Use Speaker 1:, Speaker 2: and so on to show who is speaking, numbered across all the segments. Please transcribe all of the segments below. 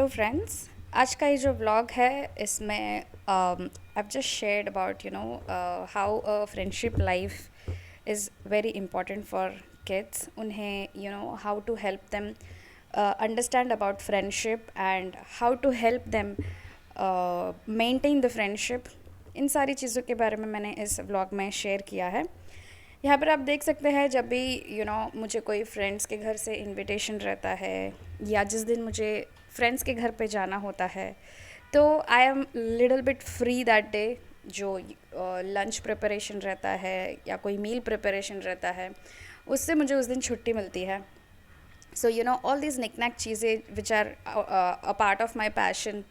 Speaker 1: Hello friends. आज का ये जो व्लॉग है इसमें I just shared about how a friendship life is very important for kids. उन्हें how to help them understand about friendship and how to help them maintain the friendship. इन सारी चीज़ों के बारे में मैंने इस व्लॉग में शेयर किया है। यहाँ पर आप देख सकते हैं जब भी मुझे कोई फ्रेंड्स के घर से इनविटेशन रहता है या जिस दिन मुझे फ्रेंड्स के घर पे जाना होता है तो I am little bit free that day. जो लंच प्रिपरेशन रहता है या कोई मील प्रिपरेशन रहता है उससे मुझे उस दिन छुट्टी मिलती है। सो ऑल दीज निकनैक चीज़ें which are a part of my passion,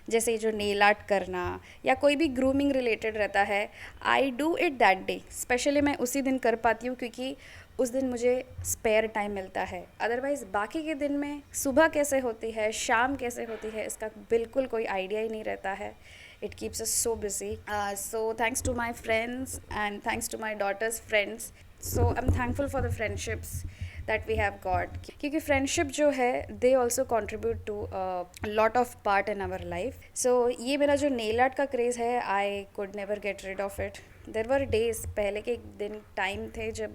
Speaker 1: जैसे जो नेल आर्ट करना या कोई भी ग्रूमिंग रिलेटेड रहता है, I do it that day. Specially मैं उसी दिन कर पाती हूँ क्योंकि उस दिन मुझे स्पेयर टाइम मिलता है। अदरवाइज़ बाकी के दिन में सुबह कैसे होती है, शाम कैसे होती है, इसका बिल्कुल कोई आइडिया ही नहीं रहता है। It keeps us so busy. So thanks to my friends and thanks to my daughter's friends. So I am thankful for the friendships that we have got, क्योंकि फ्रेंडशिप जो है they also contribute to lot of part in our life. So ये मेरा जो nail art का craze है, I could never get rid of it. There were days, पहले के दिन टाइम थे जब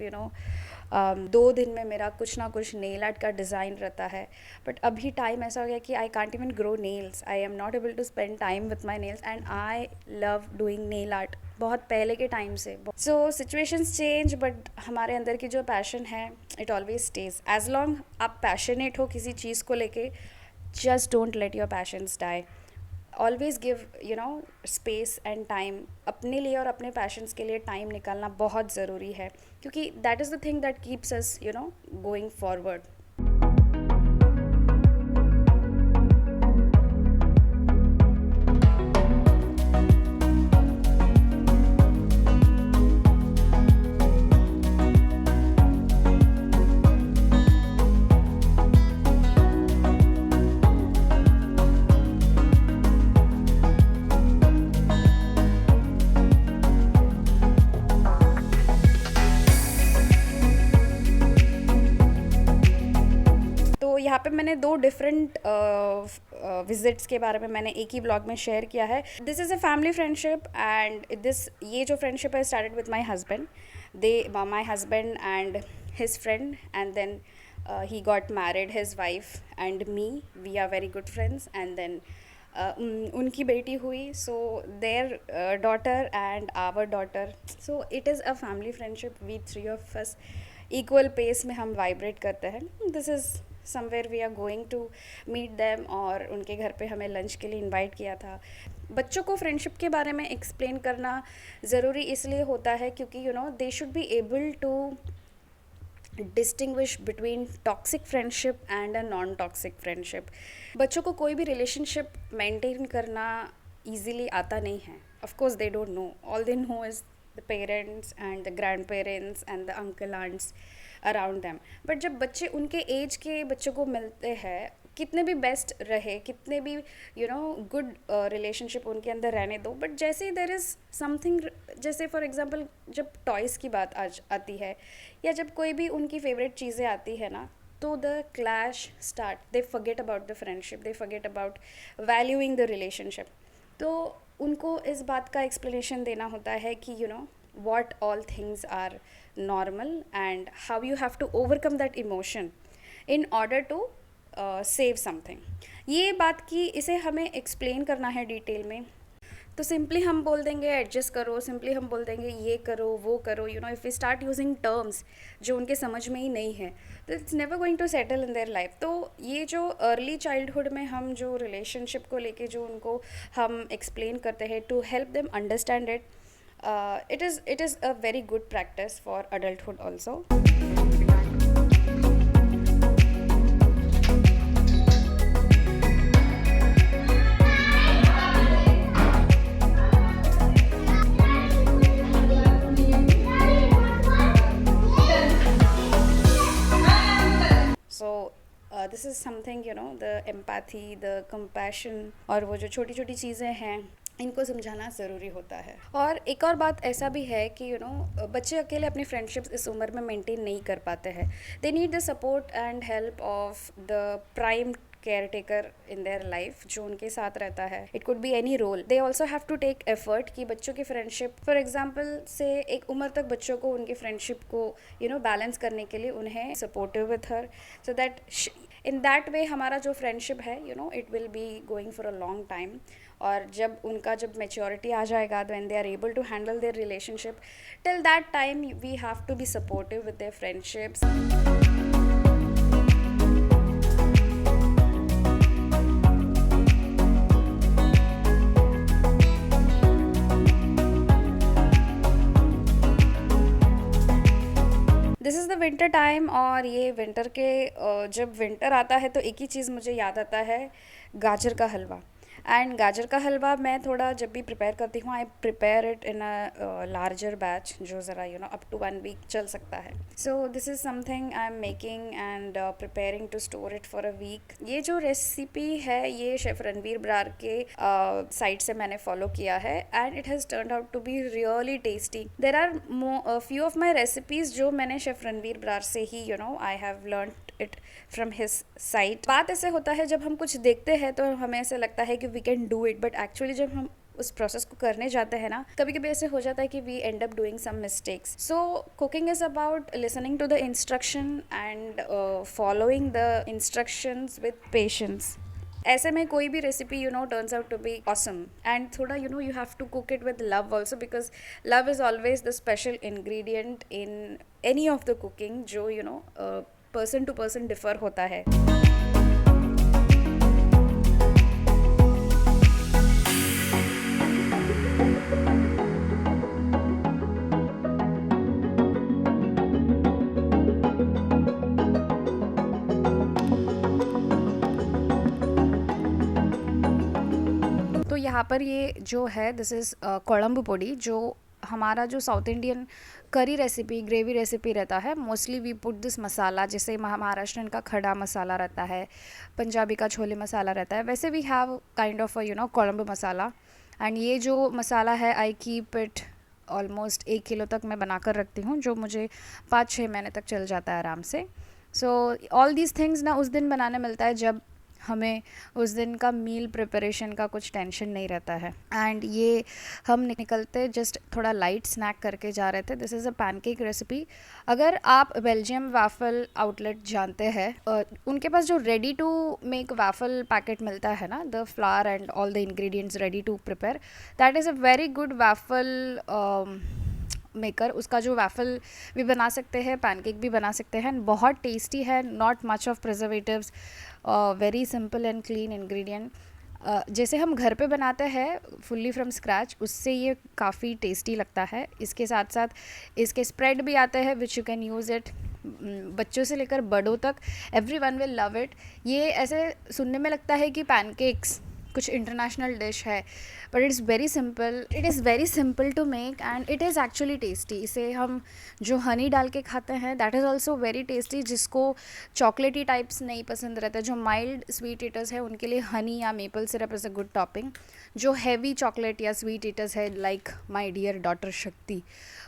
Speaker 1: 2 दिन में मेरा कुछ ना कुछ नेल आर्ट का डिज़ाइन रहता है। बट अभी टाइम ऐसा हो गया कि I can't even grow nails, I am not able to spend time with my nails and I love doing nail art बहुत पहले के टाइम से। सो सिचुएशंस चेंज बट हमारे अंदर की जो पैशन है it always stays. As long आप पैशनेट हो किसी चीज़ को लेके, just don't let your passions die. Always give space and time अपने लिए और अपने पैशंस के लिए टाइम निकालना बहुत ज़रूरी है, क्योंकि that is the thing that keeps us going forward. तो यहाँ पे मैंने 2 डिफरेंट विजिट्स के बारे में मैंने एक ही ब्लॉग में शेयर किया है। This is a family friendship and ये जो फ्रेंडशिप है started with my husband. My husband and his friend and then he got married, his wife and me, we are very good friends, and then उनकी बेटी हुई, so their daughter and our daughter, so it is a family friendship. We 3 of us equal pace में हम vibrate करते हैं। This is somewhere we are going to meet them, और उनके घर पे हमें लंच के लिए इनवाइट किया था। बच्चों को फ्रेंडशिप के बारे में एक्सप्लेन करना ज़रूरी इसलिए होता है क्योंकि they should be able to distinguish between toxic friendship and a non toxic friendship. बच्चों को कोई भी रिलेशनशिप मेंटेन करना ईजीली आता नहीं है। Of course they don't know, all they know is the parents and the grandparents and the uncle aunts around them. But जब बच्चे उनके एज के बच्चों को मिलते हैं, कितने भी बेस्ट रहे, कितने भी गुड रिलेशनशिप उनके अंदर रहने दो, बट जैसे ही देर इज़ समथिंग, जैसे फॉर एग्जांपल जब टॉयज़ की बात आज आती है या जब कोई भी उनकी फेवरेट चीज़ें आती है ना, तो the clash start. They forget about the friendship, they forget about valuing the relationship. तो उनको इस बात का एक्सप्लेनेशन देना होता है कि what all things are normal and how you have to overcome that emotion in order to save something। ये बात की इसे हमें एक्सप्लेन करना है डिटेल में, तो सिंपली हम बोल देंगे एडजस्ट करो, सिंपली हम बोल देंगे ये करो वो करो। If we start using terms जो उनके समझ में ही नहीं है, तो it's never going to settle in their life. तो ये जो अर्ली चाइल्डहुड में हम जो रिलेशनशिप को लेके जो उनको हम एक्सप्लेन करते हैं to help them understand it, it is a very good practice for adulthood also। So this is something, the empathy, the compassion, और वो जो छोटी छोटी चीज़ें हैं इनको समझाना ज़रूरी होता है। और एक और बात ऐसा भी है कि बच्चे अकेले अपनी फ्रेंडशिप्स इस उम्र में मेंटेन नहीं कर पाते हैं। They need the support and help of the prime caretaker in their life जो उनके साथ रहता है. It could be any role. They also have to take effort कि बच्चों की फ्रेंडशिप, फॉर एग्जाम्पल से एक उम्र तक बच्चों को उनकी फ्रेंडशिप को बैलेंस करने के लिए उन्हें supportive with her, so that in that way हमारा जो फ्रेंडशिप है it will be going for a long time. और जब मेच्योरिटी आ जाएगा, when they are able to handle their relationship, till that time we have to be supportive with their friendships. This is the winter time. और ये winter के जब winter आता है तो एक ही चीज़ मुझे याद आता है, गाजर का हलवा. एंड गाजर का हलवा मैं थोड़ा जब भी प्रिपेयर करती हूँ, I prepare it in a larger batch जो ज़रा अप टू 1 वीक चल सकता है. So this is something I am making and preparing to store it for a week. ये जो रेसिपी है ये शेफ़ रणवीर ब्रार के साइट से मैंने फॉलो किया है and it has turned out to be really tasty. There are few of my recipes जो मैंने शेफ़ रणवीर ब्रार से ही I have learn it from his site. बात ऐसे होता है जब हम कुछ देखते हैं तो हमें ऐसे लगता है कि we can do it, but actually जब हम उस प्रोसेस को करने जाते हैं ना, कभी कभी ऐसे हो जाता है कि we end up doing some mistakes. So cooking is about listening to the instruction and following the instructions with patience. ऐसे में कोई भी recipe turns out to be awesome. And थोड़ा you have to cook it with love also, because love is always the special ingredient in any of the cooking जो person to person differ होता है. तो यहाँ पर ये जो है दिस इज़ कोळंबु पोड़ी, जो हमारा जो south Indian curry recipe, gravy recipe रहता है. मोस्टली वी पुट दिस मसाला, जैसे महाराष्ट्रन का खड़ा मसाला रहता है, पंजाबी का छोले मसाला रहता है, वैसे we have kind of kuzhambu masala. And ये जो मसाला है I keep it almost 1 kilo तक मैं बना कर रखती हूँ, जो मुझे 5-6 महीने तक चल जाता है आराम से. सो ऑल दीज थिंग्स ना उस दिन बनाने मिलता है जब हमें उस दिन का मील प्रिपरेशन का कुछ टेंशन नहीं रहता है. एंड ये हम निकलते जस्ट थोड़ा लाइट स्नैक करके जा रहे थे. This is a pancake recipe. अगर आप बेल्जियम वैफल आउटलेट जानते हैं, उनके पास जो ready to make waffle packet मिलता है ना, the flour and all the ingredients ready to prepare, that is a very good waffle maker. उसका जो वैफल भी बना सकते हैं, पैनकेक भी बना सकते हैं. बहुत टेस्टी है, not much of preservatives, very simple and clean ingredient. जैसे हम घर पे बनाते हैं फुल्ली फ्रॉम स्क्रैच, उससे ये काफ़ी टेस्टी लगता है. इसके साथ साथ इसके स्प्रेड भी आते हैं which you can use it. बच्चों से लेकर बड़ों तक everyone will love it. ये ऐसे सुनने में लगता है कि पैनकेक्स कुछ इंटरनेशनल डिश है, but it's very simple. It is very simple to make and it is actually tasty. इसे हम जो हनी डाल के खाते हैं that is also very tasty. जिसको चॉकलेटी टाइप्स नहीं पसंद रहता, जो माइल्ड स्वीट ईटर्स है उनके लिए हनी या maple syrup is a good topping. जो हैवी चॉकलेट या स्वीट ईटर्स है लाइक माई डियर डॉटर शक्ति,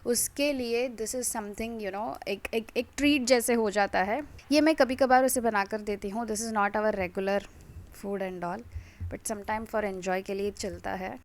Speaker 1: उसके लिए दिस इज़ समथिंग एक ट्रीट जैसे हो जाता है. ये मैं कभी कभार उसे बना कर देती हूँ. This is not our regular food and all, but sometime for enjoy के लिए चलता है.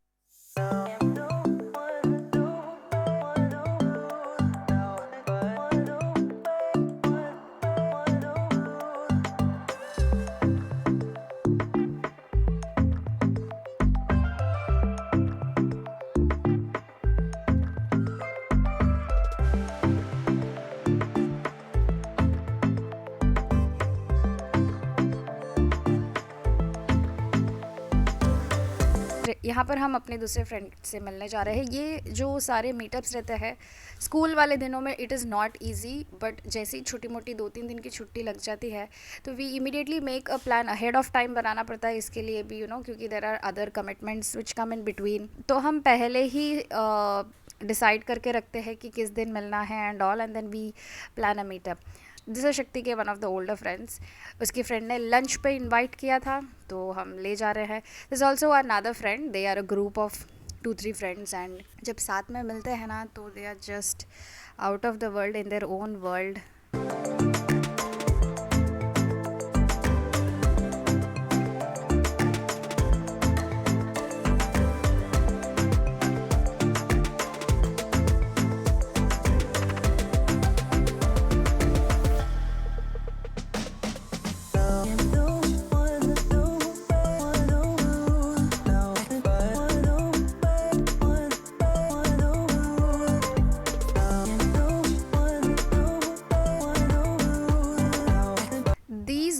Speaker 1: यहाँ पर हम अपने दूसरे फ्रेंड से मिलने जा रहे हैं. ये जो सारे मीटअप्स रहते हैं स्कूल वाले दिनों में, it is not easy, but जैसे ही छोटी मोटी 2-3 दिन की छुट्टी लग जाती है तो we immediately make a plan. Ahead of time बनाना पड़ता है इसके लिए भी क्योंकि there are other commitments which come in between. तो हम पहले ही डिसाइड करके रखते हैं कि किस दिन मिलना है and all, and then we plan a meetup. This is Shakti के one of the older friends. उसकी फ्रेंड ने लंच पे इनवाइट किया था तो हम ले जा रहे हैं. This also another friend. They are a group of 2-3 friends and जब साथ में मिलते हैं ना तो they are just out of the world in their own world.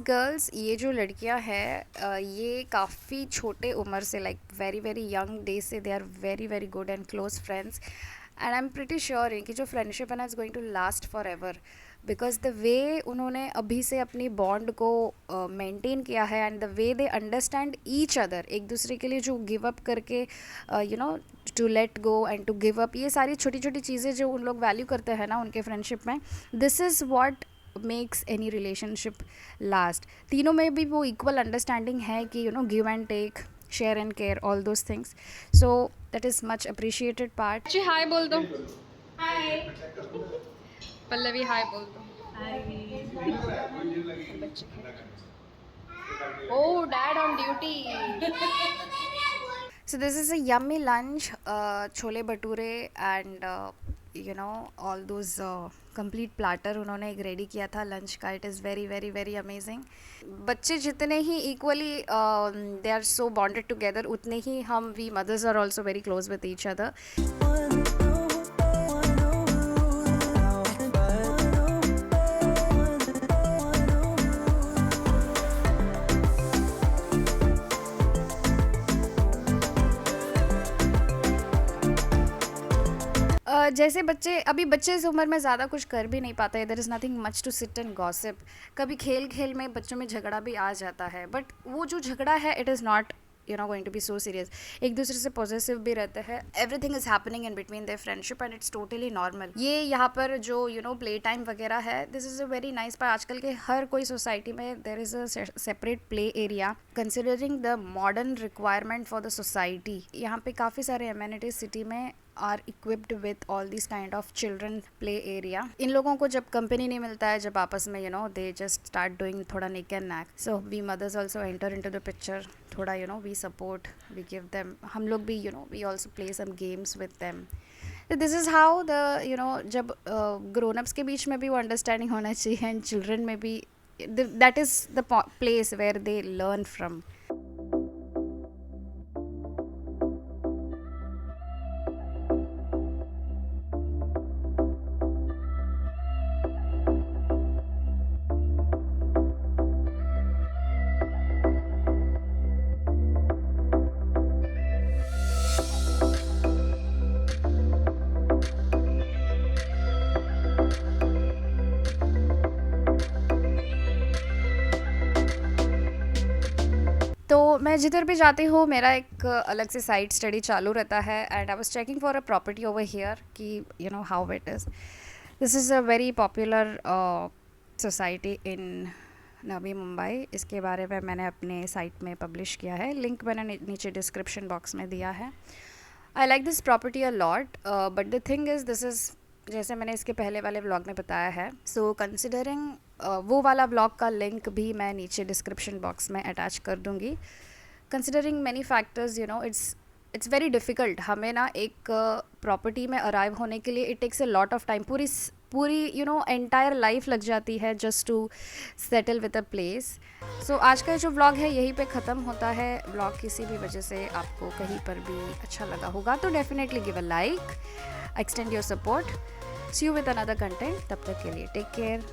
Speaker 1: Girls, ये जो लड़कियां हैं ये काफ़ी छोटे उम्र से like very very young days से they are very very good and close friends, and I am pretty sure है कि जो फ्रेंडशिप है ना is going to last forever, because the way उन्होंने अभी से अपनी बॉन्ड को मेंटेन किया है and the way they understand each other, एक दूसरे के लिए जो गिव अप करके you know to let go and to give up, ये सारी छोटी छोटी चीज़ें जो उन लोग वैल्यू करते हैं ना उनके फ्रेंडशिप में, this is what makes any relationship last. तीनों में भी वो इक्वल अंडरस्टैंडिंग है कि you know give and take, share and care, all those things, so that is much appreciated part.
Speaker 2: जी हाय बोल दो। हाय पल्लवी, हाय बोल दो। Oh dad on duty.
Speaker 1: So this is a yummy lunch, chole bhature and you know all those complete platter उन्होंने एक ready किया था lunch का. It is very very very amazing. बच्चे जितने ही equally they are so bonded together, उतने ही हम we mothers are also very close with each other. जैसे बच्चे अभी बच्चे इस उम्र में ज़्यादा कुछ कर भी नहीं पाते, there is nothing much to sit and gossip. कभी खेल खेल में बच्चों में झगड़ा भी आ जाता है, बट वो जो झगड़ा है it is not you know going to be so serious. एक दूसरे से पॉजिटिव भी रहते हैं. Everything is happening in between their friendship and it's totally normal. ये यहाँ पर जो यू नो प्ले टाइम वगैरह है, this is a very nice. पर आजकल के हर कोई सोसाइटी में there is a separate play area considering the modern requirement for the society. यहाँ पे काफ़ी सारे एमेनिटीज सिटी में are equipped with all this kind of children play area. इन लोगों को जब कंपनी नहीं मिलता है, जब आपस में you know they just start doing थोड़ा nick and nack, so we mothers also enter into the picture. थोड़ा you know we support, we give them, हम लोग भी you know we also play some games with them. This is how the you know जब grown ups के बीच में भी वो अंडरस्टैंडिंग होना चाहिए एंड चिल्ड्रन में भी, that is the place where they learn from. तो मैं जिधर भी जाती हूँ मेरा एक अलग से साइट स्टडी चालू रहता है, and I was checking for a property over here कि you know how it is. This is a very popular society in Navi Mumbai. इसके बारे में मैंने अपने साइट में पब्लिश किया है, लिंक मैंने नीचे डिस्क्रिप्शन बॉक्स में दिया है. I like this property a lot, but the thing is this is, जैसे मैंने इसके पहले वाले व्लॉग में बताया है, सो कंसिडरिंग वो वाला व्लॉग का लिंक भी मैं नीचे डिस्क्रिप्शन बॉक्स में अटैच कर दूँगी. Considering many factors, you know it's very difficult. हमें ना एक प्रॉपर्टी में अराइव होने के लिए it takes a lot of time. पूरी यू नो एंटायर लाइफ लग जाती है just to settle with a place. So आज का जो व्लॉग है यहीं पे ख़त्म होता है. व्लॉग किसी भी वजह से आपको कहीं पर भी अच्छा लगा होगा तो definitely give a like, extend your support. See you with another content. तब तक के लिए टेक केयर.